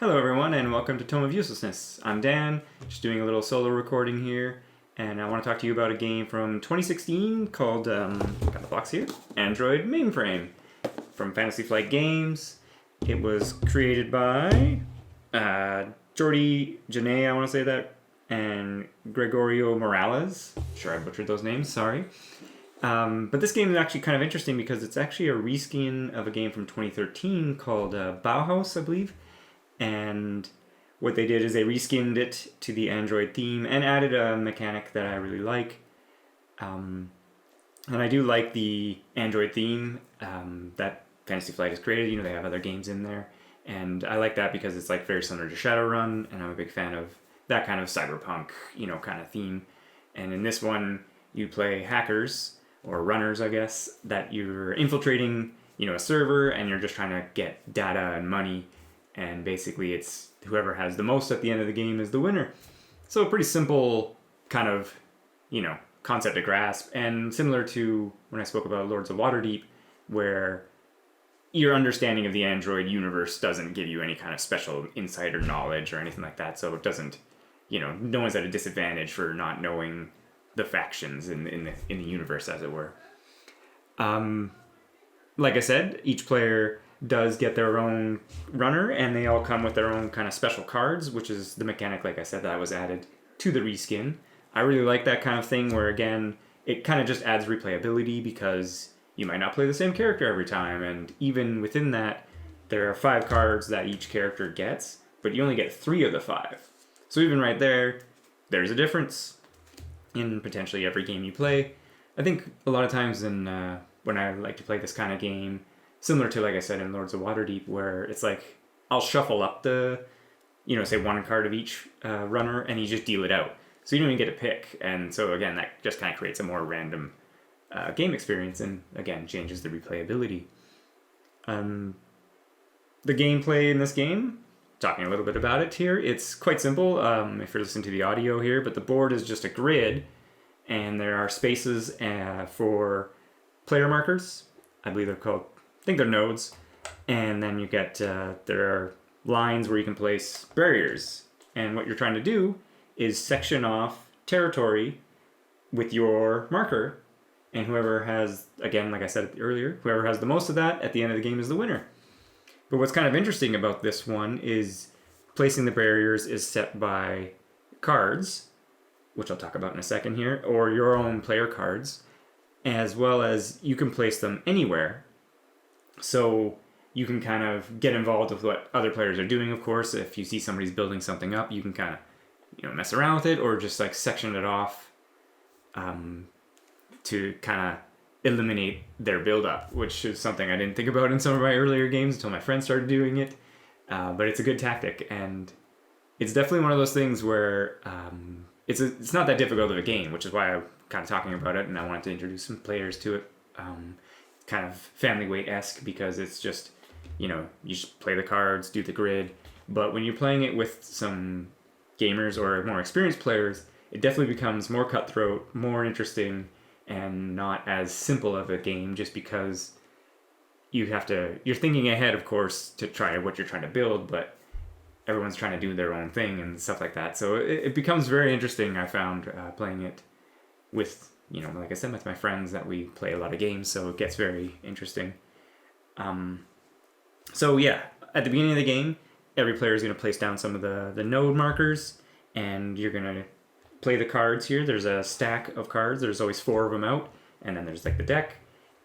Hello everyone and welcome to Tome of Uselessness. I'm Dan, just doing a little solo recording here, and I want to talk to you about a game from 2016 called, got the box here, Android Mainframe from Fantasy Flight Games. It was created by Jordi Janae, I want to say that, and Gregorio Morales. Sure I butchered those names, sorry. But this game is actually kind of interesting because it's actually a reskin of a game from 2013 called Bauhaus, I believe. And what they did is they reskinned it to the Android theme and added a mechanic that I really like. And I do like the Android theme that Fantasy Flight has created. You know, they have other games in there. And I like that because it's like very similar to Shadowrun, and I'm a big fan of that kind of cyberpunk, kind of theme. And in this one, you play hackers, or runners, I guess, that you're infiltrating, a server, and you're just trying to get data and money. And basically it's whoever has the most at the end of the game is the winner. So a pretty simple kind of, concept to grasp, and similar to when I spoke about Lords of Waterdeep, where your understanding of the Android universe doesn't give you any kind of special insider knowledge or anything like that. So it doesn't, no one's at a disadvantage for not knowing the factions in the universe, as it were. Like I said, each player does get their own runner, and they all come with their own kind of special cards, which is the mechanic, like I said, that was added to the reskin. I really like that kind of thing where, again, it kind of just adds replayability because you might not play the same character every time, and even within that, there are 5 cards that each character gets, but you only get 3 of the 5. So even right there, there's a difference in potentially every game you play. I think a lot of times when I like to play this kind of game, similar to, like I said, in Lords of Waterdeep, where it's like, I'll shuffle up the, say 1 card of each runner, and you just deal it out. So you don't even get to pick. And so, again, that just kind of creates a more random game experience, and, again, changes the replayability. The gameplay in this game, talking a little bit about it here, it's quite simple if you're listening to the audio here, but the board is just a grid, and there are spaces for player markers. I believe they're called, I think they're nodes, and then you get, there are lines where you can place barriers, and what you're trying to do is section off territory with your marker, and whoever has, again, like I said earlier, whoever has the most of that at the end of the game is the winner. But what's kind of interesting about this one is placing the barriers is set by cards, which I'll talk about in a second here, or your own player cards, as well as you can place them anywhere. So you can kind of get involved with what other players are doing, of course. If you see somebody's building something up, you can kind of, mess around with it, or just like section it off to kind of eliminate their build-up, which is something I didn't think about in some of my earlier games until my friends started doing it. But it's a good tactic, and it's definitely one of those things where it's not that difficult of a game, which is why I'm kind of talking about it, and I wanted to introduce some players to it. Kind of family weight-esque, because it's just, you just play the cards, do the grid. But when you're playing it with some gamers or more experienced players, it definitely becomes more cutthroat, more interesting, and not as simple of a game, just because you're thinking ahead, of course, to try what you're trying to build, but everyone's trying to do their own thing and stuff like that. So it becomes very interesting, I found, playing it with, like I said, with my friends that we play a lot of games, so it gets very interesting. So yeah, at the beginning of the game, every player is going to place down some of the node markers, and you're going to play the cards here. There's a stack of cards. There's always 4 of them out, and then there's like the deck,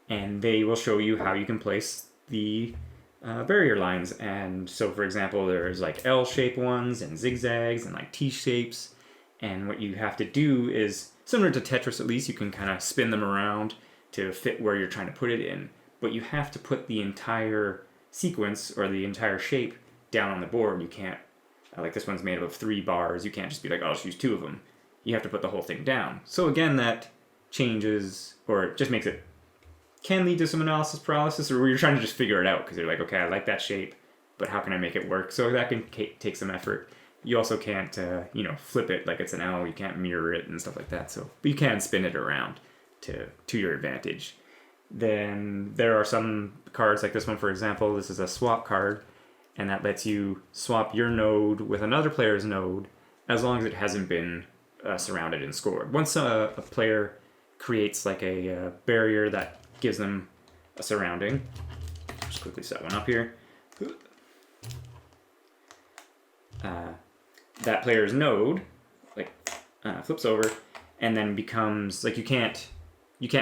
and they will show you how you can place the barrier lines. And so, for example, there's like L-shaped ones and zigzags and like T-shapes, and what you have to do is, similar to Tetris at least, you can kind of spin them around to fit where you're trying to put it in, but you have to put the entire sequence or the entire shape down on the board. You can't, like this one's made up of 3 bars, you can't just be like, oh, I'll just use 2 of them. You have to put the whole thing down. So again, that changes, or it just makes it, can lead to some analysis paralysis, or where you're trying to just figure it out, because you're like, okay, I like that shape, but how can I make it work? So that can take some effort. You also can't, flip it like it's an L. You can't mirror it and stuff like that. So, but you can spin it around to your advantage. Then there are some cards like this one, for example. This is a swap card, and that lets you swap your node with another player's node as long as it hasn't been surrounded and scored. Once a player creates like a barrier that gives them a surrounding, just quickly set one up here. That player's node flips over and then becomes like you can't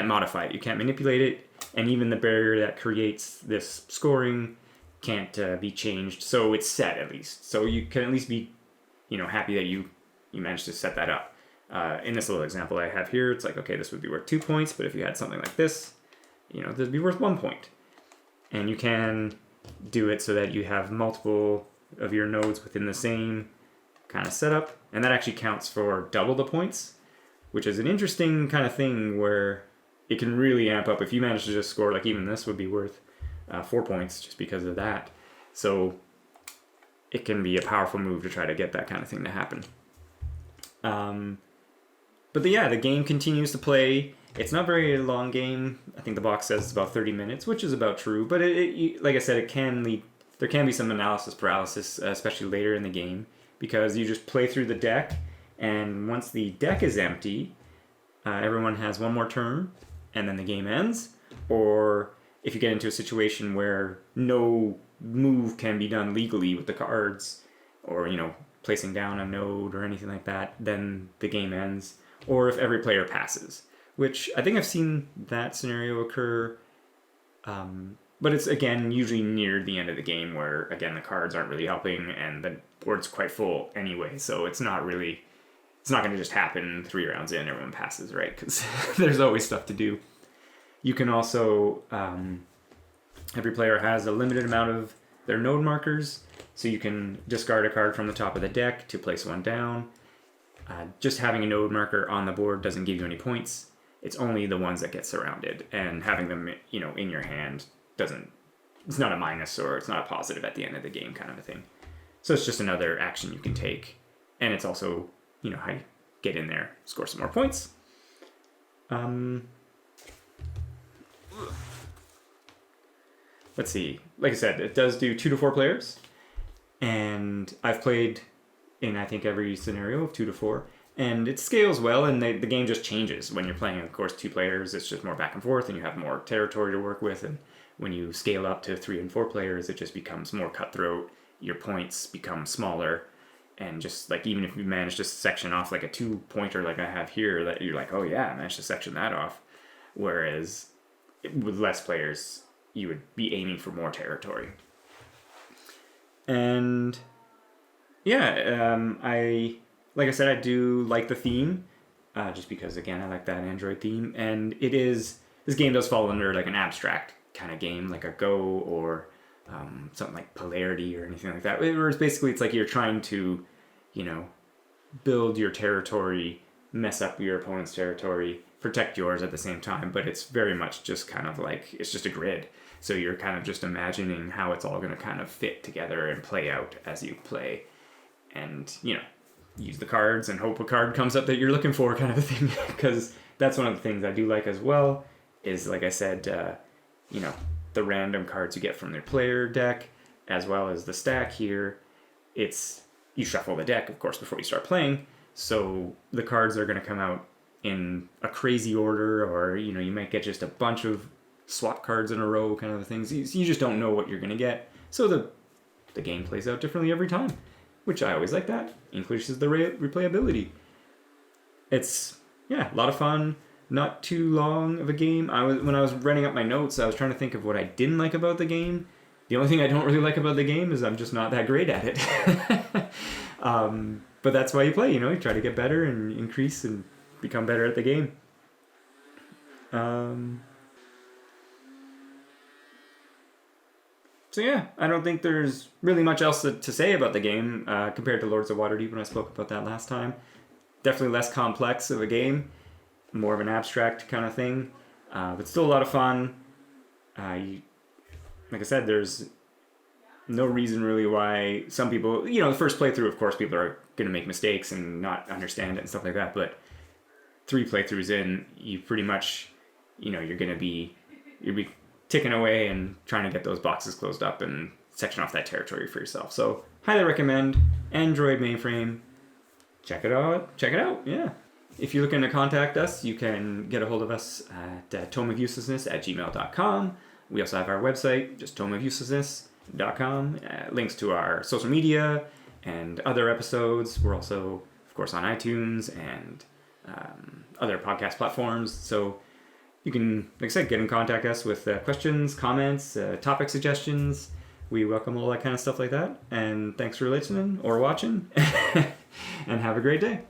modify it, you can't manipulate it, and even the barrier that creates this scoring can't be changed. So it's set at least. So you can at least be, happy that you managed to set that up. In this little example I have here, it's like, okay, this would be worth 2 points, but if you had something like this, this would be worth 1 point. And you can do it so that you have multiple of your nodes within the same kind of setup, and that actually counts for double the points, which is an interesting kind of thing where it can really amp up. If you manage to just score, like even this would be worth 4 points just because of that. So it can be a powerful move to try to get that kind of thing to happen. But the game continues to play. It's not a very long game. I think the box says it's about 30 minutes, which is about true. But like I said, it can lead. There can be some analysis paralysis, especially later in the game, because you just play through the deck, and once the deck is empty, everyone has one more turn, and then the game ends. Or if you get into a situation where no move can be done legally with the cards, or placing down a node or anything like that, then the game ends. Or if every player passes, which I think I've seen that scenario occur. But it's, again, usually near the end of the game where, again, the cards aren't really helping and the board's quite full anyway. So it's not going to just happen 3 rounds in, everyone passes, right? Because there's always stuff to do. You can also, every player has a limited amount of their node markers. So you can discard a card from the top of the deck to place one down. Just having a node marker on the board doesn't give you any points. It's only the ones that get surrounded, and having them, in your hand it's not a minus or it's not a positive at the end of the game kind of a thing. So it's just another action you can take, and it's also, how you get in there, score some more points. Let's see. Like I said, it does do 2 to 4 players, and I've played in, I think, every scenario of 2 to 4, and it scales well, and the game just changes when you're playing, of course, 2 players. It's just more back and forth, and you have more territory to work with, and when you scale up to 3 and 4 players, it just becomes more cutthroat. Your points become smaller, and just like, even if you manage to section off like a 2-pointer like I have here, that you're like, oh yeah, I managed to section that off. Whereas with less players, you would be aiming for more territory. And like I said, I do like the theme, just because, again, I like that Android theme, and this game does fall under like an abstract kind of game, like a Go or something like Polarity or anything like that. Whereas basically it's like you're trying to, build your territory, mess up your opponent's territory, protect yours at the same time, but it's very much just kind of like, it's just a grid. So you're kind of just imagining how it's all going to kind of fit together and play out as you play. And, use the cards and hope a card comes up that you're looking for kind of a thing. Because that's one of the things I do like as well, is, like I said, the random cards you get from their player deck, as well as the stack here. You shuffle the deck, of course, before you start playing. So the cards are going to come out in a crazy order, or, you might get just a bunch of swap cards in a row kind of things. You just don't know what you're going to get. So the game plays out differently every time, which I always like that. Increases the replayability. It's, a lot of fun. Not too long of a game. When I was writing up my notes, I was trying to think of what I didn't like about the game. The only thing I don't really like about the game is I'm just not that great at it. But that's why you play, you try to get better and increase and become better at the game. So I don't think there's really much else to say about the game compared to Lords of Waterdeep when I spoke about that last time. Definitely less complex of a game, more of an abstract kind of thing, but still a lot of fun. Like I said, there's no reason really why some people, the first playthrough, of course, people are going to make mistakes and not understand it and stuff like that, but 3 playthroughs in, you pretty much, you'll be ticking away and trying to get those boxes closed up and section off that territory for yourself. So highly recommend Android Mainframe. Check it out. Yeah. If you're looking to contact us, you can get a hold of us at tomeofuselessness@gmail.com. We also have our website, just tomeofuselessness.com. Links to our social media and other episodes. We're also, of course, on iTunes and other podcast platforms. So you can, like I said, get in contact us with questions, comments, topic suggestions. We welcome all that kind of stuff like that. And thanks for listening or watching. And have a great day.